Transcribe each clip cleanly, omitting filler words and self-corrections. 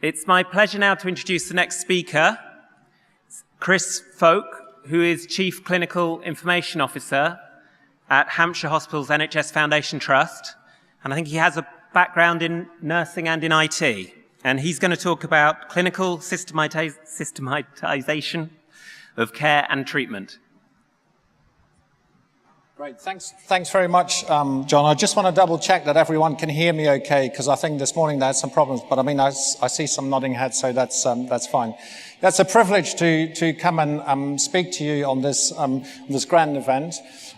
It's my pleasure now to introduce the next speaker, Chris Fokke, who is Chief Clinical Information Officer at Hampshire Hospitals NHS Foundation Trust. And I think he has a background in nursing and in IT. And he's going to talk about clinical systematization of care and treatment. Great, thanks very much, John. I just want to double check that everyone can hear me okay, because I think this morning they had some problems, but I mean, I see some nodding heads, so that's fine. It's a privilege to come and speak to you on this grand event.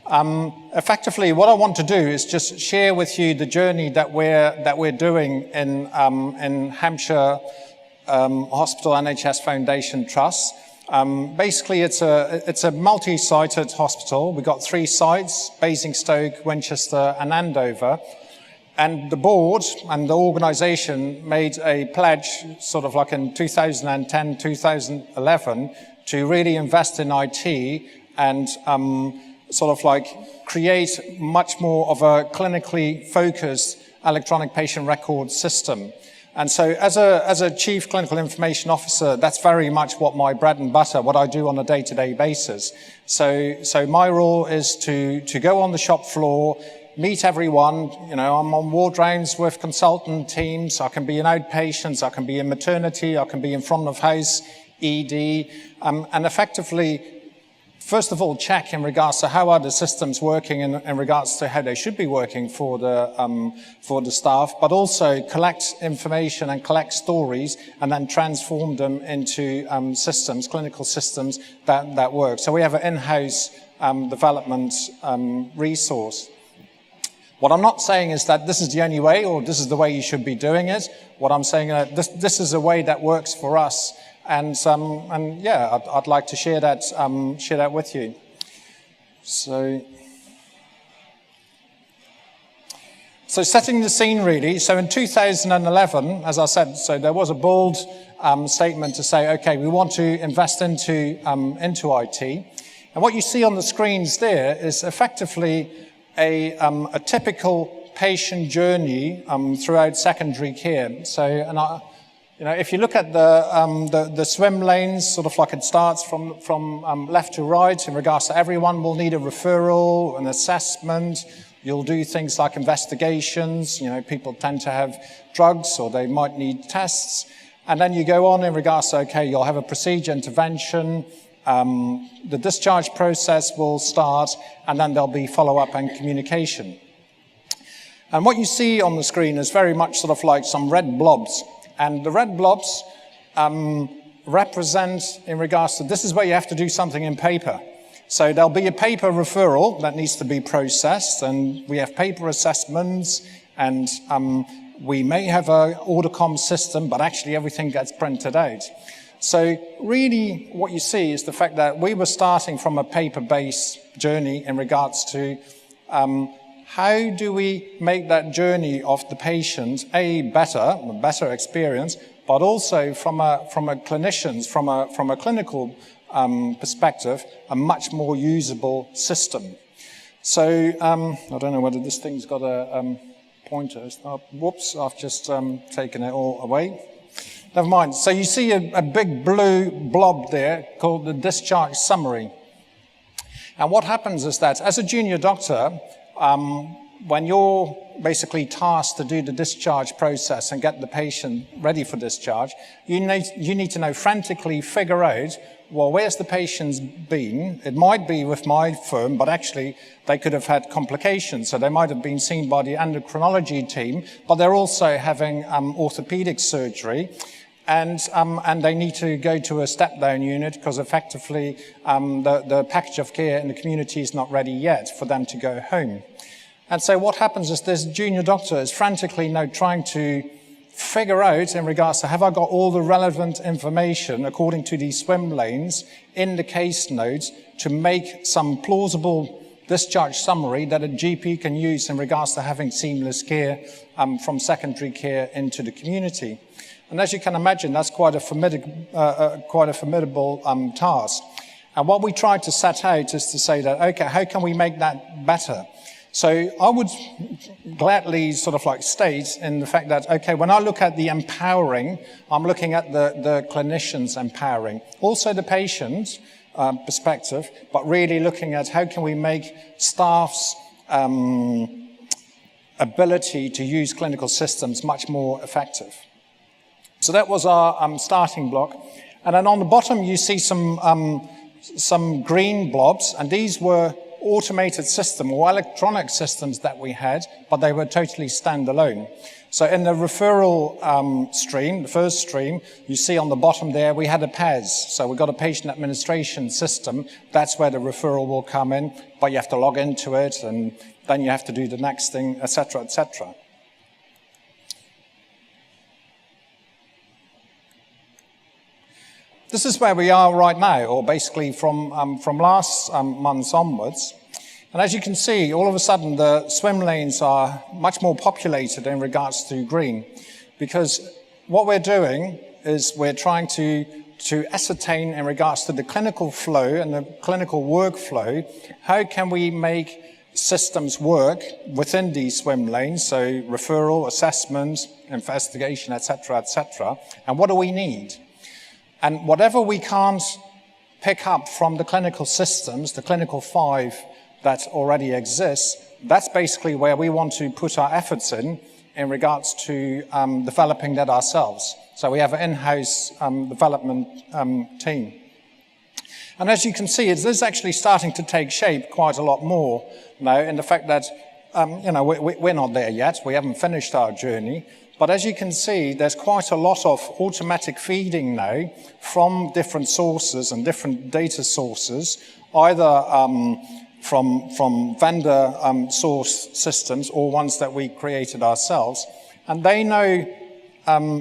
Effectively, what I want to do is just share with you the journey that we're doing in Hampshire Hospital NHS Foundation Trust. Basically, it's a multi-sited hospital. We've got 3 sites: Basingstoke, Winchester, and Andover. And the board and the organisation made a pledge, sort of like in 2010, 2011, to really invest in IT and sort of like create much more of a clinically focused electronic patient record system. And so as a Chief Clinical Information Officer, that's very much what my bread and butter, what I do on a day-to-day basis. So my role is to go on the shop floor, meet everyone. You know, I'm on ward rounds with consultant teams. I can be in outpatients, I can be in maternity, I can be in front of house, ED, and effectively, first of all, check in regards to how are the systems working in regards to how they should be working for the staff, but also collect information and collect stories and then transform them into systems, clinical systems that work. So we have an in-house development resource. What I'm not saying is that this is the only way or this is the way you should be doing it. What I'm saying is that this is a way that works for us. And yeah, I'd like to share that with you. So setting the scene really. So in 2011, as I said, so there was a bold statement to say, okay, we want to invest into IT. And what you see on the screens there is effectively a typical patient journey throughout secondary care. So, you know, if you look at the swim lanes, sort of like it starts from left to right in regards to everyone will need a referral, an assessment. You'll do things like investigations. You know, people tend to have drugs or they might need tests. And then you go on in regards to, okay, you'll have a procedure intervention. The discharge process will start, and then there'll be follow-up and communication. And what you see on the screen is very much sort of like some red blobs. And the red blobs represent in regards to, this is where you have to do something in paper. So there'll be a paper referral that needs to be processed, and we have paper assessments, and we may have an order-com system, but actually everything gets printed out. So really what you see is the fact that we were starting from a paper-based journey in regards to how do we make that journey of the patient a better experience, but also from a clinician's, from a clinical perspective, a much more usable system. So I don't know whether this thing's got a pointer. Whoops! I've just taken it all away. Never mind. So you see a big blue blob there called the discharge summary. And what happens is that as a junior doctor, when you're basically tasked to do the discharge process and get the patient ready for discharge, you need to frantically figure out, well, where's the patient's been? It might be with my firm, but actually they could have had complications. So they might have been seen by the endocrinology team, but they're also having orthopedic surgery. And they need to go to a step-down unit because effectively the package of care in the community is not ready yet for them to go home. And so what happens is this junior doctor is frantically now trying to figure out in regards to, have I got all the relevant information according to these swim lanes in the case notes to make some plausible discharge summary that a GP can use in regards to having seamless care from secondary care into the community. And as you can imagine, that's quite a formidable task. And what we tried to set out is to say that, okay, how can we make that better? So I would gladly sort of like state in the fact that, okay, when I look at the empowering, I'm looking at the clinicians empowering, also the patient perspective, but really looking at how can we make staff's ability to use clinical systems much more effective. So that was our starting block. And then on the bottom, you see some green blobs, and these were automated system or electronic systems that we had, but they were totally standalone. So in the referral stream, the first stream, you see on the bottom there, we had a PAS. So we've got a patient administration system. That's where the referral will come in, but you have to log into it, and then you have to do the next thing, etc., etc. This is where we are right now, or basically from last month onwards. And as you can see, all of a sudden the swim lanes are much more populated in regards to green, because what we're doing is we're trying to ascertain in regards to the clinical flow and the clinical workflow, how can we make systems work within these swim lanes, so referral, assessment, investigation, etc., etc., and what do we need? And whatever we can't pick up from the clinical systems, the clinical 5 that already exists, that's basically where we want to put our efforts in regards to developing that ourselves. So we have an in-house development team. And as you can see, it is actually starting to take shape quite a lot more now in the fact that, we're not there yet. We haven't finished our journey. But as you can see, there's quite a lot of automatic feeding now from different sources and different data sources, either from vendor source systems or ones that we created ourselves. And they now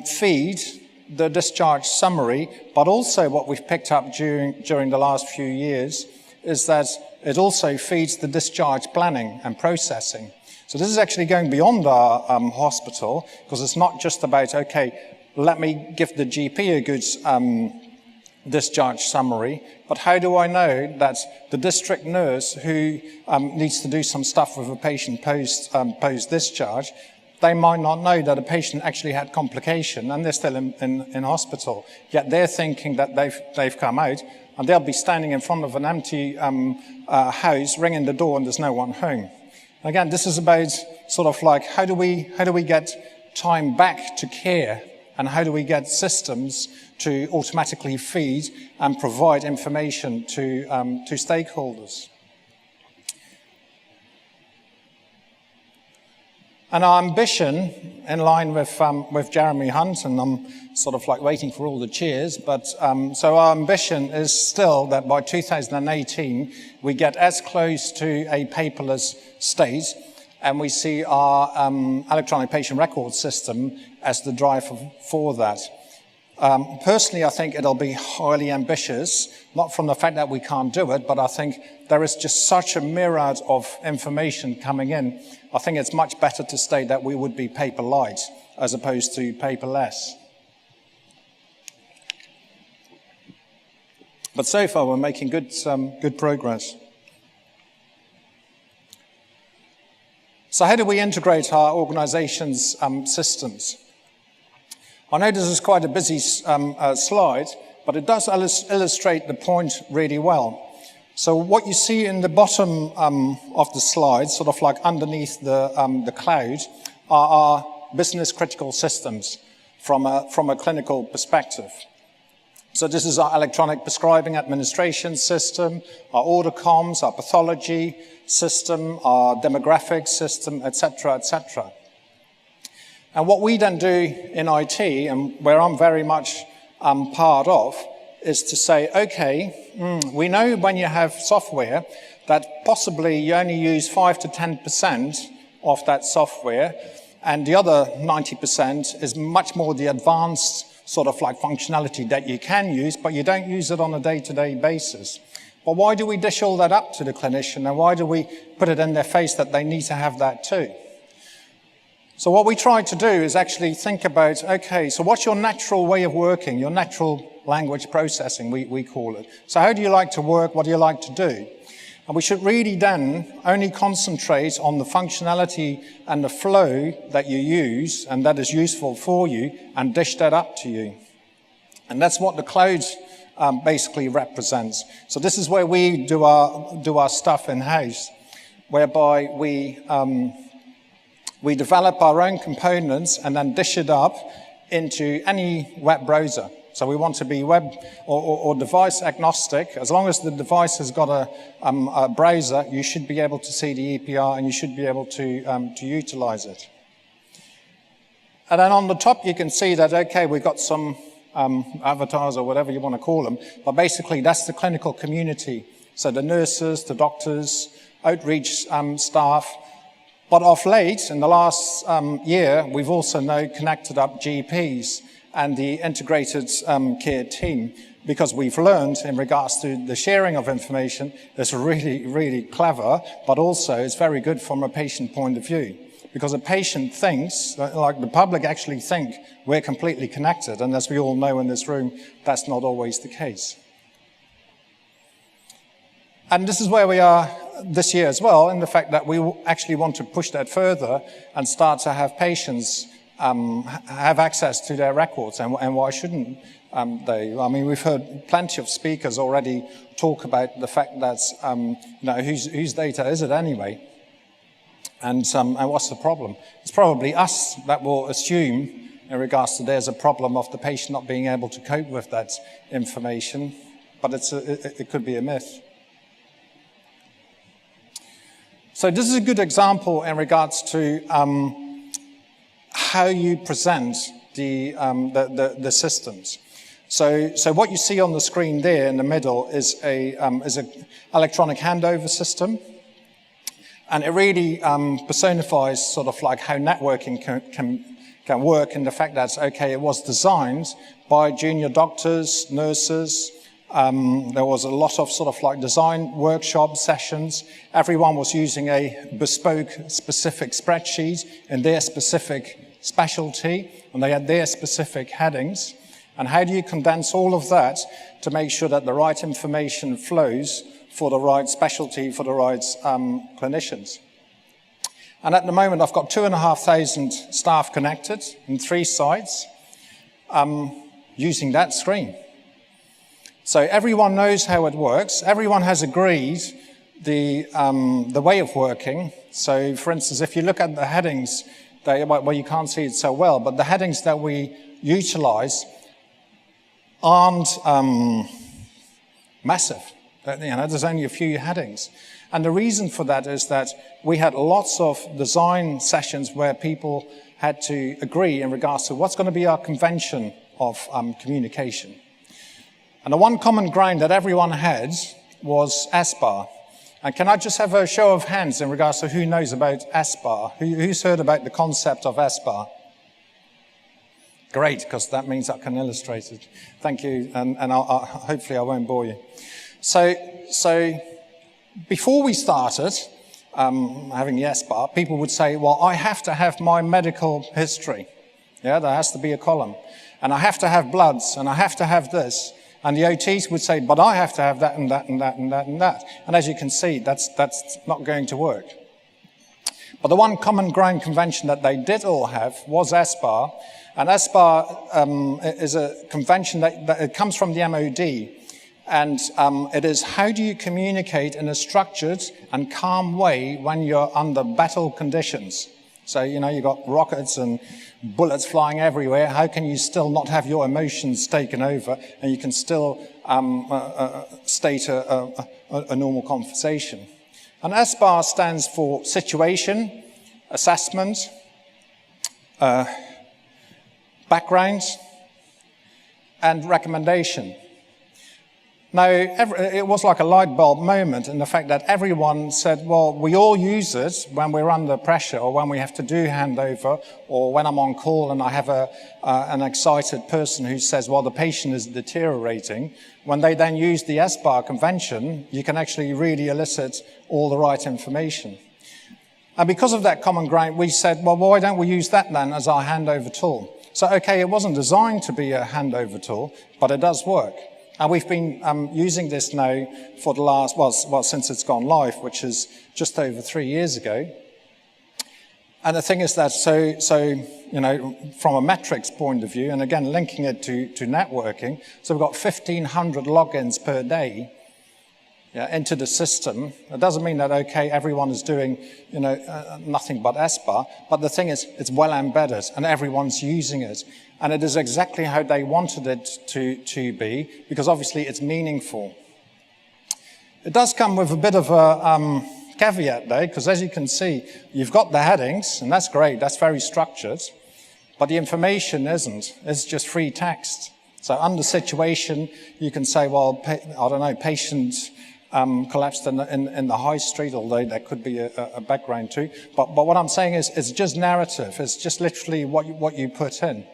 feed the discharge summary, but also what we've picked up during the last few years is that it also feeds the discharge planning and processing. So this is actually going beyond our hospital, because it's not just about, okay, let me give the GP a good discharge summary, but how do I know that the district nurse who needs to do some stuff with a patient post-discharge, they might not know that a patient actually had complication and they're still in hospital, yet they're thinking that they've come out, and they'll be standing in front of an empty house, ringing the door, and there's no one home. Again, this is about sort of like how do we get time back to care, and how do we get systems to automatically feed and provide information to stakeholders. And our ambition, in line with Jeremy Hunt, and I'm sort of like waiting for all the cheers, but so our ambition is still that by 2018 we get as close to a paperless state, and we see our electronic patient record system as the driver for that. Personally, I think it'll be highly ambitious, not from the fact that we can't do it, but I think there is just such a myriad of information coming in. I think it's much better to state that we would be paper light as opposed to paperless. But so far, we're making good progress. So how do we integrate our organization's systems? I know this is quite a busy slide, but it does illustrate the point really well. So what you see in the bottom of the slide, sort of like underneath the cloud, are our business critical systems from a clinical perspective. So this is our electronic prescribing administration system, our order comms, our pathology system, our demographic system, etc., etc. And what we then do in IT, and where I'm very much part of, is to say, okay, we know when you have software that possibly you only use 5 to 10% of that software, and the other 90% is much more the advanced sort of like functionality that you can use, but you don't use it on a day-to-day basis. But why do we dish all that up to the clinician, and why do we put it in their face that they need to have that too? So what we try to do is actually think about, okay, so what's your natural way of working, your natural language processing, we call it. So how do you like to work? What do you like to do? And we should really then only concentrate on the functionality and the flow that you use and that is useful for you and dish that up to you. And that's what the cloud basically represents. So this is where we do our stuff in-house, whereby we develop our own components and then dish it up into any web browser. So we want to be web or device agnostic. As long as the device has got a browser, you should be able to see the EPR and you should be able to utilize it. And then on the top, you can see that, okay, we've got some avatars or whatever you want to call them, but basically that's the clinical community. So the nurses, the doctors, outreach staff. But of late, in the last year, we've also now connected up GPs and the integrated care team, because we've learned in regards to the sharing of information, it's really, really clever, but also it's very good from a patient point of view. Because a patient thinks, like the public actually think, we're completely connected, and as we all know in this room, that's not always the case. And this is where we are this year as well, in the fact that we actually want to push that further and start to have patients have access to their records, and why shouldn't they? I mean, we've heard plenty of speakers already talk about the fact that, whose data is it anyway? And what's the problem? It's probably us that will assume, in regards to there's a problem of the patient not being able to cope with that information, but it could be a myth. So this is a good example in regards to how you present the systems. So what you see on the screen there in the middle is a electronic handover system, and it really personifies sort of like how networking can work in the fact that, okay, it was designed by junior doctors, nurses. There was a lot of sort of like design workshop sessions. Everyone was using a bespoke specific spreadsheet in their specific specialty, and they had their specific headings. And how do you condense all of that to make sure that the right information flows for the right specialty, for the right clinicians? And at the moment, I've got 2,500 staff connected in 3 sites using that screen. So everyone knows how it works. Everyone has agreed the way of working. So, for instance, if you look at the headings, well, you can't see it so well, but the headings that we utilize aren't massive. There's only a few headings. And the reason for that is that we had lots of design sessions where people had to agree in regards to what's going to be our convention of communication. And the one common ground that everyone had was SBAR. And can I just have a show of hands in regards to who knows about SBAR? Who's heard about the concept of SBAR? Great, because that means I can illustrate it. Thank you, and hopefully I won't bore you. So before we started having the SBAR, people would say, well, I have to have my medical history. Yeah, there has to be a column. And I have to have bloods, and I have to have this. And the OTs would say, but I have to have that and that and that and that and that. And as you can see, that's not going to work. But the one common ground convention that they did all have was SBAR. And SBAR is a convention that it comes from the MOD. And it is, how do you communicate in a structured and calm way when you're under battle conditions? So, you've got rockets and bullets flying everywhere. How can you still not have your emotions taken over and you can still state a normal conversation? And SBAR stands for situation, assessment, background, and recommendation. Now, it was like a light bulb moment in the fact that everyone said, well, we all use it when we're under pressure or when we have to do handover or when I'm on call and I have an excited person who says, well, the patient is deteriorating. When they then use the SBAR convention, you can actually really elicit all the right information. And because of that common ground, we said, well, why don't we use that then as our handover tool? So, okay, it wasn't designed to be a handover tool, but it does work. And we've been using this now for the last, well, since it's gone live, which is just over 3 years ago. And the thing is that, from a metrics point of view, and again, linking it to networking, so we've got 1,500 logins per day into the system. It doesn't mean that, okay, everyone is doing, nothing but SBAR, but the thing is, it's well embedded and everyone's using it. And it is exactly how they wanted it to be, because obviously it's meaningful. It does come with a bit of a caveat though, because as you can see, you've got the headings, and that's great, that's very structured, but the information isn't, it's just free text. So under situation, you can say, well, I don't know, patient collapsed in the high street, although there could be a background too. But what I'm saying is, it's just narrative, it's just literally what you put in.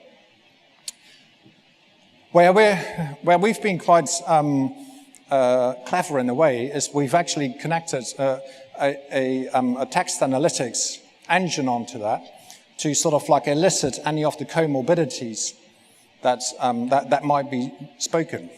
Where we've been quite clever in a way is we've actually connected a text analytics engine onto that to sort of like elicit any of the comorbidities that might be spoken,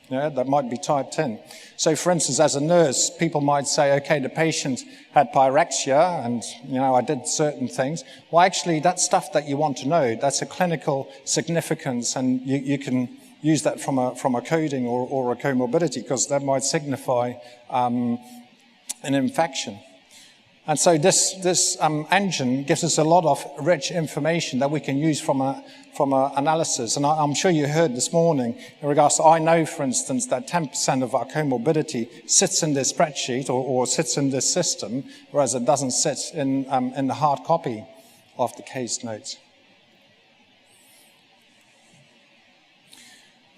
that might be typed in. So for instance, as a nurse, people might say, okay, the patient had pyrexia and, I did certain things. Well, actually, that's stuff that you want to know. That's a clinical significance, and you can use that from a coding or a comorbidity, because that might signify an infection. And so this engine gives us a lot of rich information that we can use from a analysis. And I'm sure you heard this morning in regards to, I know, for instance, that 10% of our comorbidity sits in this spreadsheet or sits in this system, whereas it doesn't sit in the hard copy of the case notes.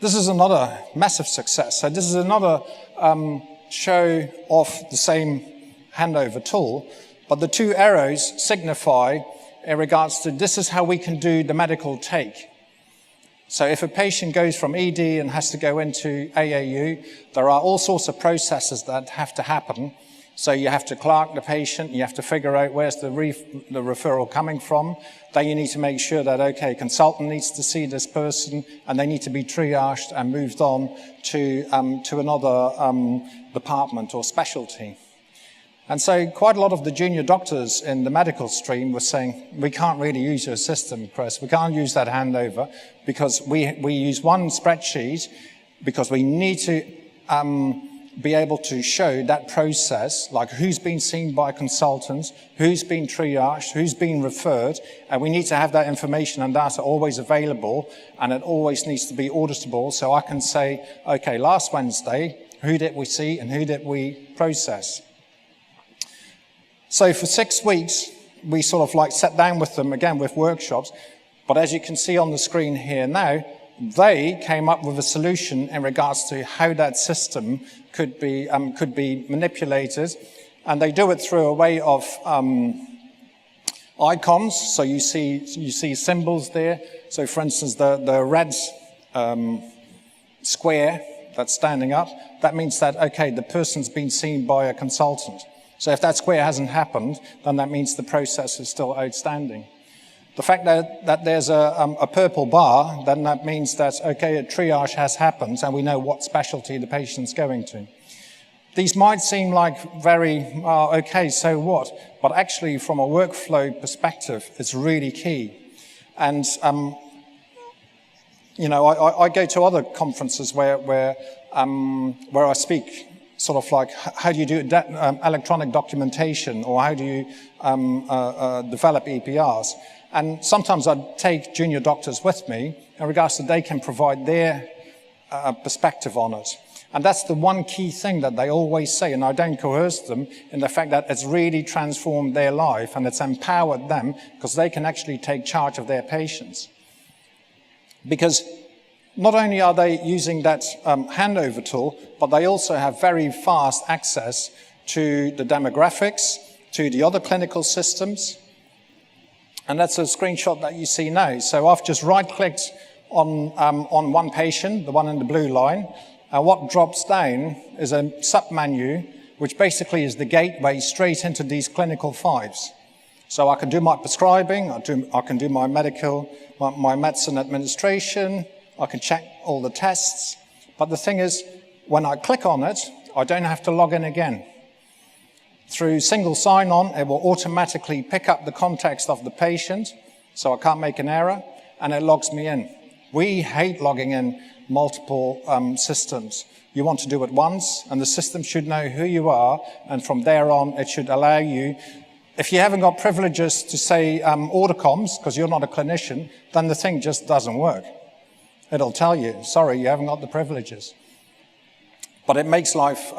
This is another massive success. So this is another show of the same handover tool, but the two arrows signify in regards to this is how we can do the medical take. So if a patient goes from ED and has to go into AAU, there are all sorts of processes that have to happen. So you have to clerk the patient, you have to figure out where's the referral coming from. Then you need to make sure that, okay, consultant needs to see this person, and they need to be triaged and moved on to another department or specialty. And so quite a lot of the junior doctors in the medical stream were saying, we can't really use your system, Chris. We can't use that handover because we use one spreadsheet because we need to be able to show that process, like who's been seen by consultants, who's been triaged, who's been referred, and we need to have that information and data always available, and it always needs to be auditable, so I can say, okay, last Wednesday, who did we see and who did we process? So for 6 weeks, we sort of like sat down with them, again with workshops, but as you can see on the screen here now, they came up with a solution in regards to how that system could be manipulated, and they do it through a way of icons. So you see symbols there. So for instance, the red square that's standing up, that means that, okay, the person's been seen by a consultant. So if that square hasn't happened, then that means the process is still outstanding. The fact that there's a purple bar, then that means that, okay, a triage has happened and we know what specialty the patient's going to. These might seem like very, okay, so what? But actually, from a workflow perspective, it's really key. And, I go to other conferences where I speak, sort of like, how do you do electronic documentation, or how do you develop EPRs? And sometimes I'd take junior doctors with me in regards to they can provide their perspective on it. And that's the one key thing that they always say, and I don't coerce them in the fact that it's really transformed their life and it's empowered them because they can actually take charge of their patients. Because not only are they using that handover tool, but they also have very fast access to the demographics, to the other clinical systems. And that's a screenshot that you see now. So I've just right-clicked on one patient, the one in the blue line, and what drops down is a sub-menu, which basically is the gateway straight into these clinical files. So I can do my prescribing, I can do my medicine administration, I can check all the tests, But the thing is, when I click on it, I don't have to log in again. Through single sign-on, it will automatically pick up the context of the patient, so I can't make an error, and it logs me in. We hate logging in multiple systems. You want to do it once, and the system should know who you are, and from there on, it should allow you. If you haven't got privileges to say order comms, because you're not a clinician, then the thing just doesn't work. It'll tell you, sorry, you haven't got the privileges. But it makes life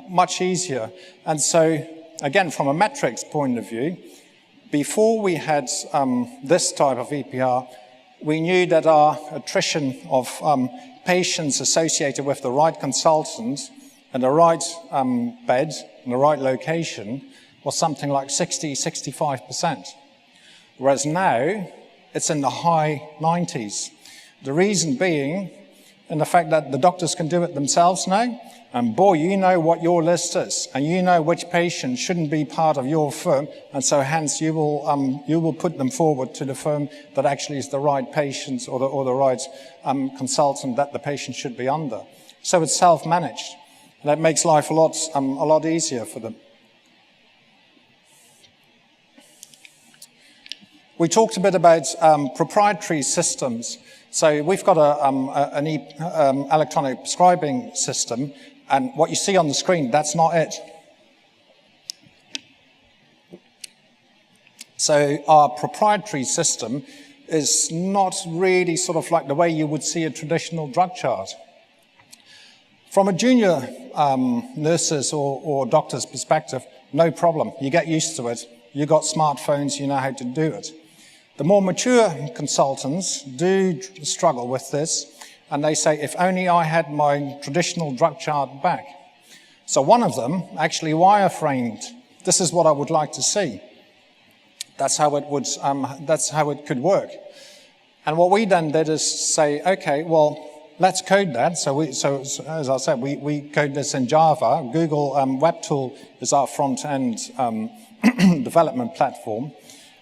much easier. And so, again, from a metrics point of view, before we had this type of EPR, we knew that our attrition of patients associated with the right consultant and the right bed and the right location was something like 60–65%. Whereas now, it's in the high 90s. The reason being, in the fact that the doctors can do it themselves now, and boy, you know what your list is, and you know which patient shouldn't be part of your firm, and so hence you will put them forward to the firm that actually is the right patient or the right consultant that the patient should be under. So it's self-managed. That makes life a lot easier for them. We talked a bit about proprietary systems. So we've got an electronic prescribing system, and what you see on the screen, that's not it. So our proprietary system is not really sort of like the way you would see a traditional drug chart. From a junior nurse's or doctor's perspective, no problem. You get used to it. You've got smartphones, you know how to do it. The more mature consultants do struggle with this, and they say, if only I had my traditional drug chart back. So one of them actually wireframed, this is what I would like to see. That's how it could work. And what we then did is say, okay, well, let's code that. So as I said, we code this in Java. Google Web Tool is our front-end development platform.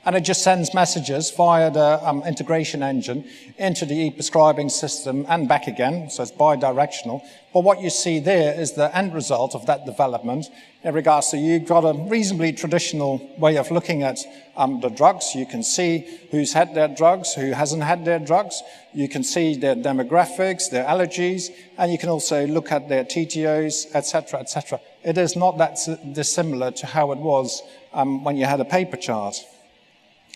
And it just sends messages via the integration engine into the e-prescribing system and back again, so it's bi-directional. But what you see there is the end result of that development in regards to you've got a reasonably traditional way of looking at the drugs. You can see who's had their drugs, who hasn't had their drugs. You can see their demographics, their allergies, and you can also look at their TTOs, etc., etc. It is not that dissimilar to how it was when you had a paper chart.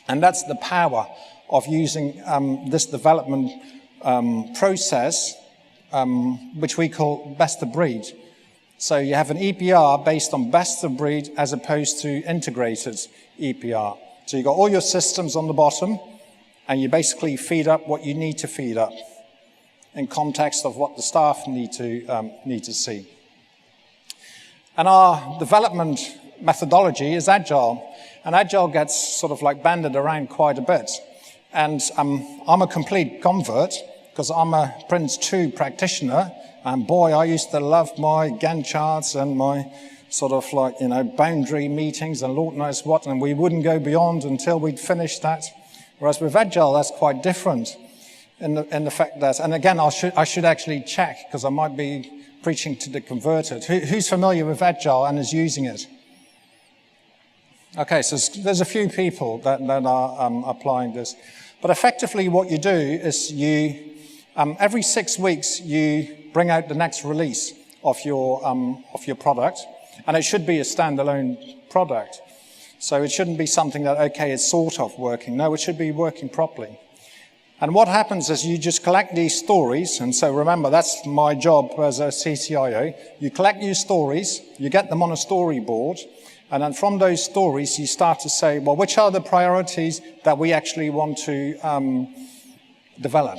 And that's the power of using this development process, which we call best of breed. So you have an EPR based on best of breed as opposed to integrated EPR. So you've got all your systems on the bottom, and you basically feed up what you need to feed up in context of what the staff need to see. And our development methodology is agile. And agile gets sort of like banded around quite a bit. And I'm a complete convert because I'm a Prince 2 practitioner. And boy, I used to love my Gantt charts and my sort of like, you know, boundary meetings and Lord knows what. And we wouldn't go beyond until we'd finished that. Whereas with agile, that's quite different in the fact that, and again, I should actually check because I might be preaching to the converted. Who's familiar with agile and is using it? Okay, so there's a few people that are applying this. But effectively what you do is you, every 6 weeks, you bring out the next release of your product. And it should be a standalone product. So it shouldn't be something that, okay, it's sort of working. No, it should be working properly. And what happens is you just collect these stories. And so remember, that's my job as a CCIO. You collect your stories, you get them on a storyboard. And then from those stories, you start to say, well, which are the priorities that we actually want to develop?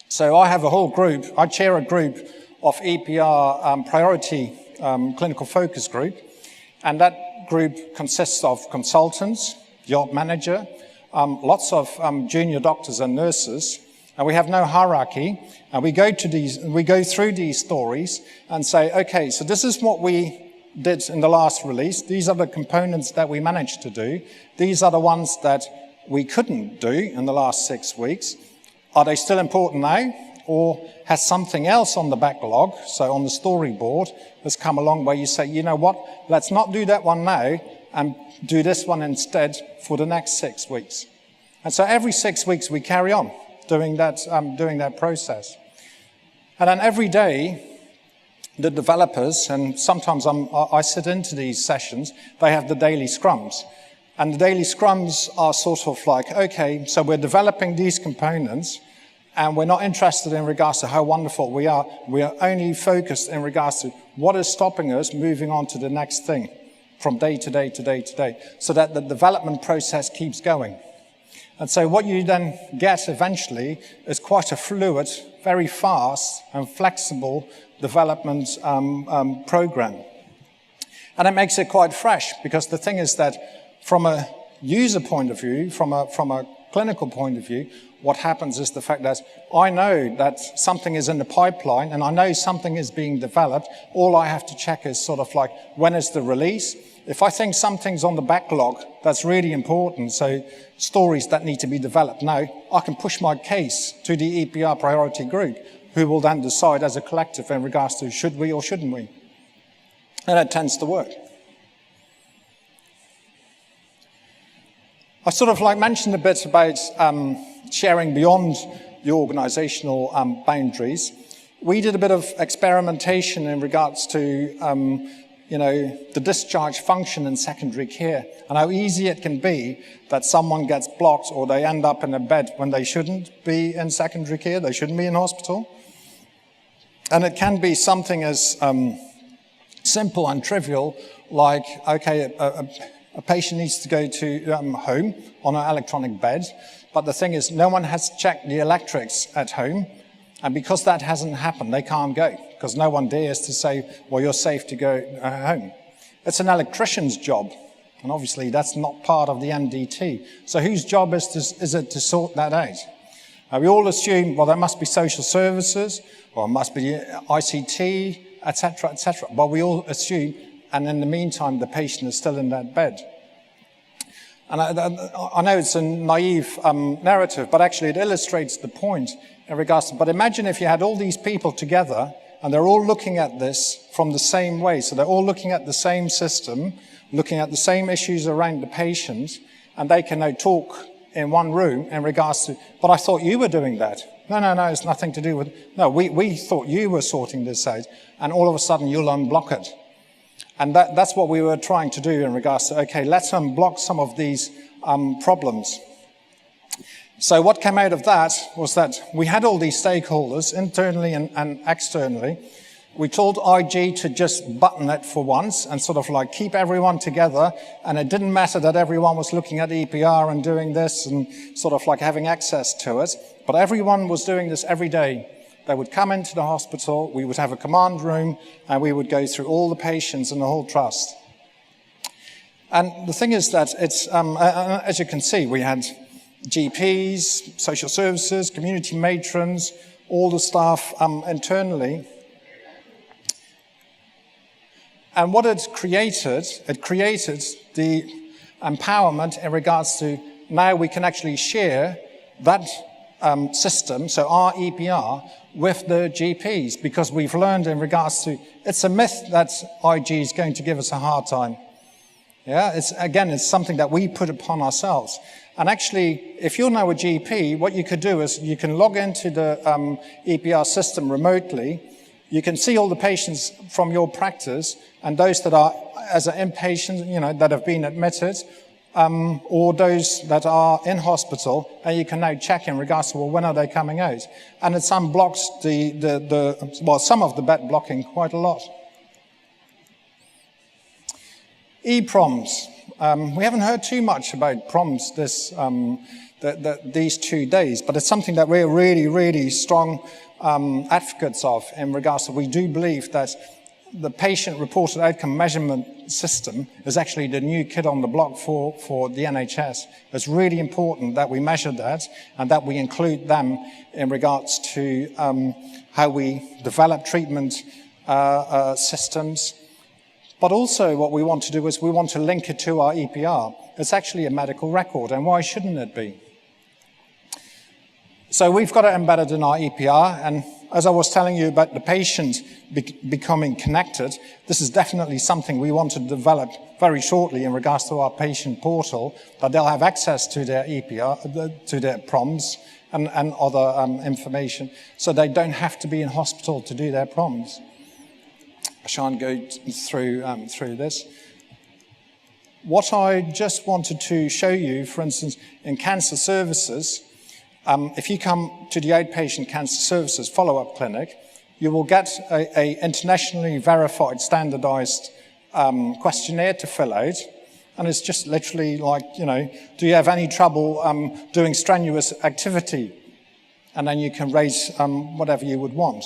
So I have a whole group. I chair a group of EPR priority clinical focus group. And that group consists of consultants, the op manager, lots of junior doctors and nurses. And we have no hierarchy. And we go through these stories and say, okay, so this is what we did in the last release. These are the components that we managed to do. These are the ones that we couldn't do in the last 6 weeks. Are they still important now? or has something else on the backlog, so on the storyboard, has come along where you say, you know what, let's not do that one now and do this one instead for the next 6 weeks. And so every 6 weeks we carry on doing that process. And then every day, the developers, and sometimes I sit into these sessions, they have the daily scrums. And the daily scrums are sort of like, okay, so we're developing these components, and we're not interested in regards to how wonderful we are. We are only focused in regards to what is stopping us moving on to the next thing from day to day to day to day, so that the development process keeps going. And so what you then get eventually is quite a fluid, very fast and flexible development program. And it makes it quite fresh, because the thing is that from a user point of view, from a clinical point of view, what happens is the fact that I know that something is in the pipeline and I know something is being developed. All I have to check is sort of like, when is the release? If I think something's on the backlog that's really important, so stories that need to be developed now, I can push my case to the EPR priority group, who will then decide as a collective in regards to should we or shouldn't we. And it tends to work. I sort of like mentioned a bit about sharing beyond the organizational boundaries. We did a bit of experimentation in regards to the discharge function in secondary care, and how easy it can be that someone gets blocked or they end up in a bed when they shouldn't be in secondary care, they shouldn't be in hospital. And it can be something as simple and trivial, like, okay, a patient needs to go to home on an electronic bed, but the thing is, no one has checked the electrics at home, and because that hasn't happened, they can't go, because no one dares to say, well, you're safe to go home. It's an electrician's job, and obviously that's not part of the MDT. So whose job is it to sort that out? We all assume, well, there must be social services, or it must be ICT, etc., etc. But we all assume, and in the meantime, the patient is still in that bed. And I know it's a naive narrative, but actually it illustrates the point in regards to, but imagine if you had all these people together, and they're all looking at this from the same way. So they're all looking at the same system, looking at the same issues around the patient, and they can now talk in one room in regards to, but I thought you were doing that. No, it's nothing to do with, no, we thought you were sorting this out, and all of a sudden you'll unblock it. And that's what we were trying to do in regards to, okay, let's unblock some of these problems. So what came out of that was that we had all these stakeholders, internally and externally. We told IG to just button it for once and sort of like keep everyone together, and it didn't matter that everyone was looking at EPR and doing this and sort of like having access to it, but everyone was doing this every day. They would come into the hospital, we would have a command room, and we would go through all the patients in the whole trust. And the thing is that it's, as you can see, we had GPs, social services, community matrons, all the staff internally. And what it created the empowerment in regards to now we can actually share that system, so our EPR, with the GPs, because we've learned in regards to, it's a myth that IG is going to give us a hard time. Yeah, it's something that we put upon ourselves. And actually, if you're now a GP, what you could do is you can log into the EPR system remotely. You can see all the patients from your practice and those that are as an inpatient, that have been admitted, or those that are in hospital, and you can now check in regards to, well, when are they coming out? And it unblocks some of the bed blocking quite a lot. E-proms. We haven't heard too much about proms these 2 days, but it's something that we're really, really strong advocates of in regards to, we do believe that the patient-reported outcome measurement system is actually the new kid on the block for the NHS. It's really important that we measure that and that we include them in regards to how we develop treatment systems. But also what we want to do is we want to link it to our EPR. It's actually a medical record, and why shouldn't it be? So we've got it embedded in our EPR, and as I was telling you about the patient becoming connected, this is definitely something we want to develop very shortly in regards to our patient portal, that they'll have access to their EPR, to their PROMs and other information, so they don't have to be in hospital to do their PROMs. I shan't go through this. What I just wanted to show you, for instance, in cancer services, if you come to the outpatient cancer services follow-up clinic, you will get a internationally verified, standardized questionnaire to fill out. And it's just literally like, do you have any trouble doing strenuous activity? And then you can raise whatever you would want.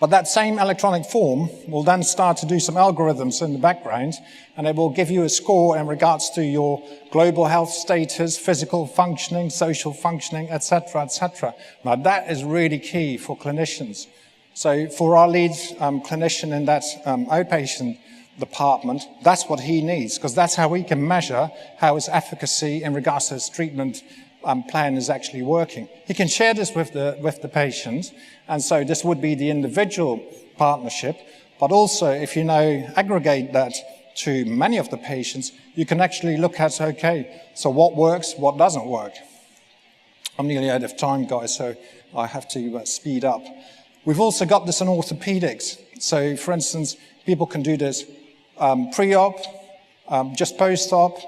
But that same electronic form will then start to do some algorithms in the background, and it will give you a score in regards to your global health status, physical functioning, social functioning, etc., etc. Now that is really key for clinicians. So for our lead clinician in that outpatient department, that's what he needs, because that's how we can measure how his efficacy in regards to his treatment plan is actually working. He can share this with the patient, and so this would be the individual partnership, but also if you now aggregate that to many of the patients, you can actually look at, okay, so what works, what doesn't work. I'm nearly out of time, guys, so I have to speed up. We've also got this in orthopedics. So for instance, people can do this pre-op, just post-op.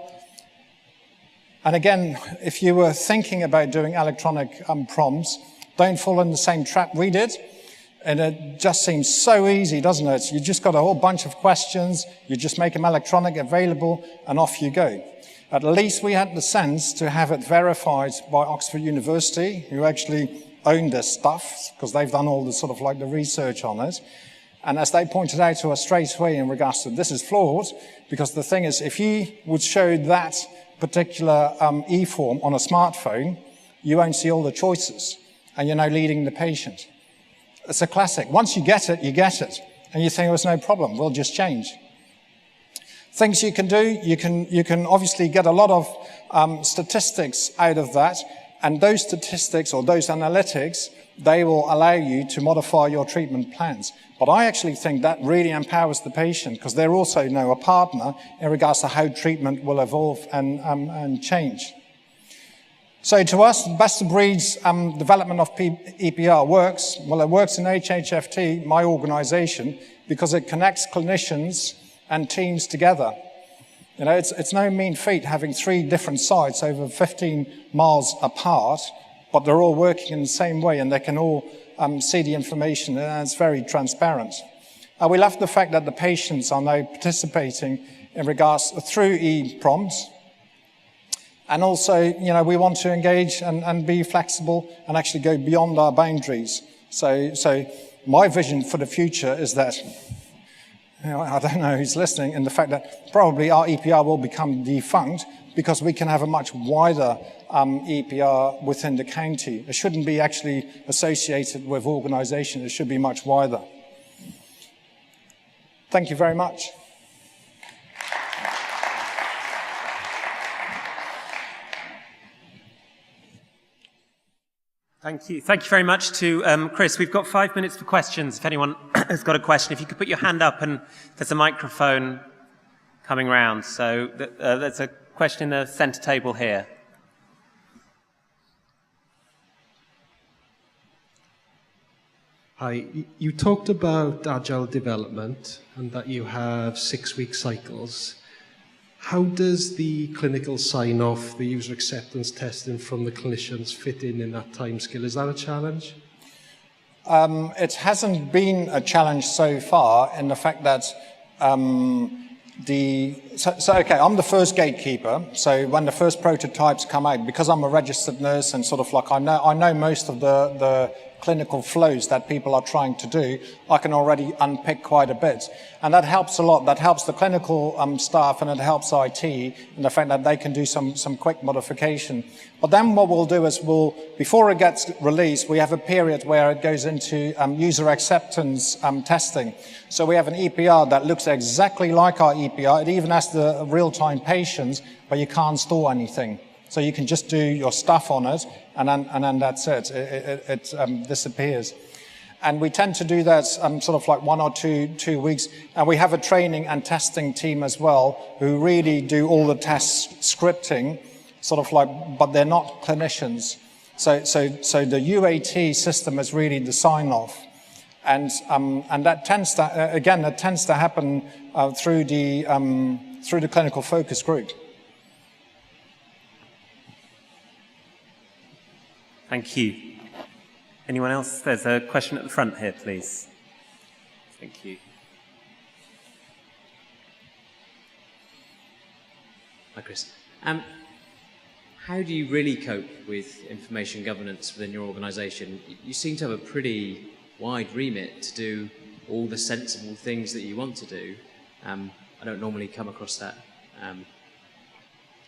And again, if you were thinking about doing electronic PROMs, don't fall in the same trap we did. And it just seems so easy, doesn't it? You just got a whole bunch of questions, you just make them electronic available, and off you go. At least we had the sense to have it verified by Oxford University, who actually own this stuff, because they've done all the sort of like the research on it. And as they pointed out to us straight away in regards to this is flawed, because the thing is, if you would show that particular e-form on a smartphone, you won't see all the choices, and you're now leading the patient. It's a classic. Once you get it, and you think, oh, it's no problem, we'll just change. Things you can do, you can obviously get a lot of statistics out of that, and those statistics or those analytics, they will allow you to modify your treatment plans. But I actually think that really empowers the patient, because they're also now a partner in regards to how treatment will evolve and change. So to us, best of breeds development of EPR works. Well, it works in HHFT, my organization, because it connects clinicians and teams together. You know, it's no mean feat having 3 different sites over 15 miles apart, but they're all working in the same way, and they can all see the information, and it's very transparent. We love the fact that the patients are now participating in regards through e-PROMs. And also, you know, we want to engage and be flexible and actually go beyond our boundaries. So my vision for the future is that, you know, I don't know who's listening, in the fact that probably our EPR will become defunct because we can have a much wider EPR within the county. It shouldn't be actually associated with organization. It should be much wider. Thank you very much. Thank you. Thank you very much to Chris. We've got 5 minutes for questions. If anyone has got a question, if you could put your hand up, and there's a microphone coming round. So there's a question in the centre table here. Hi. You talked about agile development and that you have 6-week cycles. How does the clinical sign-off, the user acceptance testing from the clinicians fit in that timescale? Is that a challenge? It hasn't been a challenge so far, in the fact that okay, I'm the first gatekeeper. So when the first prototypes come out, because I'm a registered nurse and sort of like I know most of the clinical flows that people are trying to do, I can already unpick quite a bit. And that helps a lot. That helps the clinical staff, and it helps IT in the fact that they can do some quick modification. But then what we'll do is before it gets released, we have a period where it goes into user acceptance testing. So we have an EPR that looks exactly like our EPR. It even has the real-time patients, but you can't store anything. So you can just do your stuff on it, and then that's it. It disappears. And we tend to do that sort of like 1 or 2 weeks. And we have a training and testing team as well, who really do all the test scripting, sort of like, but they're not clinicians. So the UAT system is really the sign-off. And that tends to happen through the clinical focus group. Thank you. Anyone else? There's a question at the front here, please. Thank you. Hi, Chris. How do you really cope with information governance within your organisation? You seem to have a pretty wide remit to do all the sensible things that you want to do. I don't normally come across that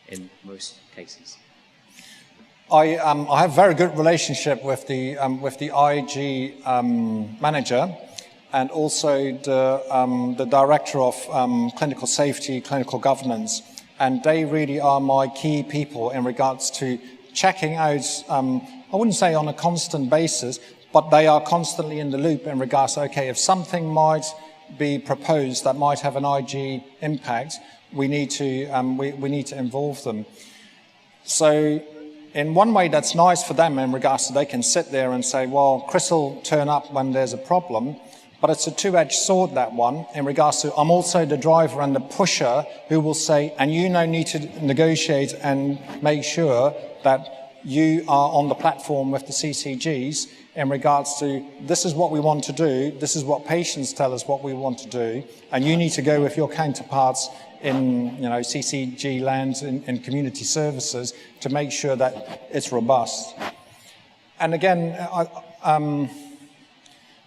in most cases. I have a very good relationship with the IG manager and also the director of clinical safety, clinical governance, and they really are my key people in regards to checking out, I wouldn't say on a constant basis, but they are constantly in the loop in regards to, okay, if something might be proposed that might have an IG impact, we need to involve them. So in one way that's nice for them in regards to they can sit there and say, well, Chris will turn up when there's a problem, but it's a two-edged sword, that one, in regards to I'm also the driver and the pusher who will say, and you now need to negotiate and make sure that you are on the platform with the CCGs in regards to this is what we want to do, this is what patients tell us what we want to do, and you need to go with your counterparts in CCG lands, in community services, to make sure that it's robust. And again,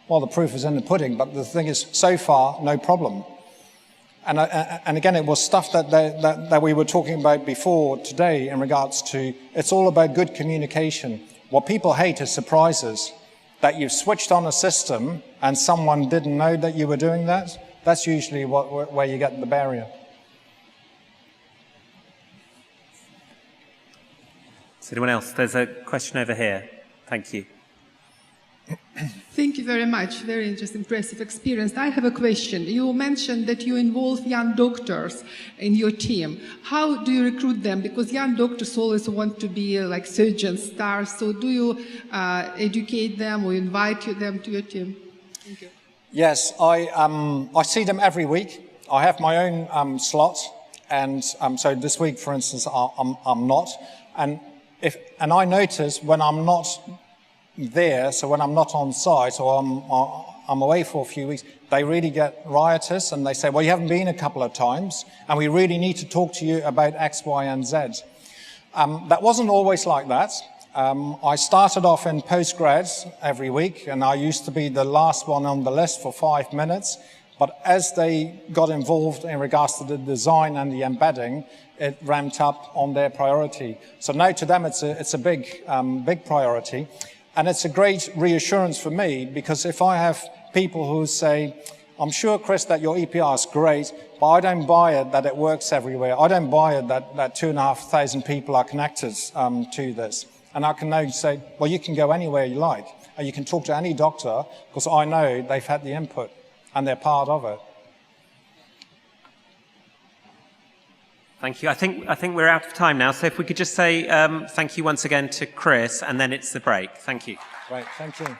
well, the proof is in the pudding, but the thing is, so far, no problem. And again, it was stuff that we were talking about before today in regards to, it's all about good communication. What people hate is surprises. That you've switched on a system and someone didn't know that you were doing that. That's usually where you get the barrier. Is anyone else? There's a question over here. Thank you. Thank you very much. Very interesting, impressive experience. I have a question. You mentioned that you involve young doctors in your team. How do you recruit them? Because young doctors always want to be like surgeon stars. So do you educate them or invite them to your team? Thank you. Yes, I see them every week. I have my own slot, and so this week, for instance, I'm not. And I notice when I'm not there, so when I'm not on site or I'm away for a few weeks, they really get riotous and they say, well, you haven't been a couple of times and we really need to talk to you about X, Y, and Z. That wasn't always like that. I started off in postgrads every week and I used to be the last one on the list for 5 minutes. But as they got involved in regards to the design and the embedding, it ramped up on their priority. So now to them, it's a big priority. And it's a great reassurance for me, because if I have people who say, I'm sure, Chris, that your EPR is great, but I don't buy it that it works everywhere. I don't buy it that 2,500 people are connected to this. And I can now say, well, you can go anywhere you like. And you can talk to any doctor, because I know they've had the input and they're part of it. Thank you. I think we're out of time now, so if we could just say thank you once again to Chris, and then it's the break. Thank you. Right, thank you.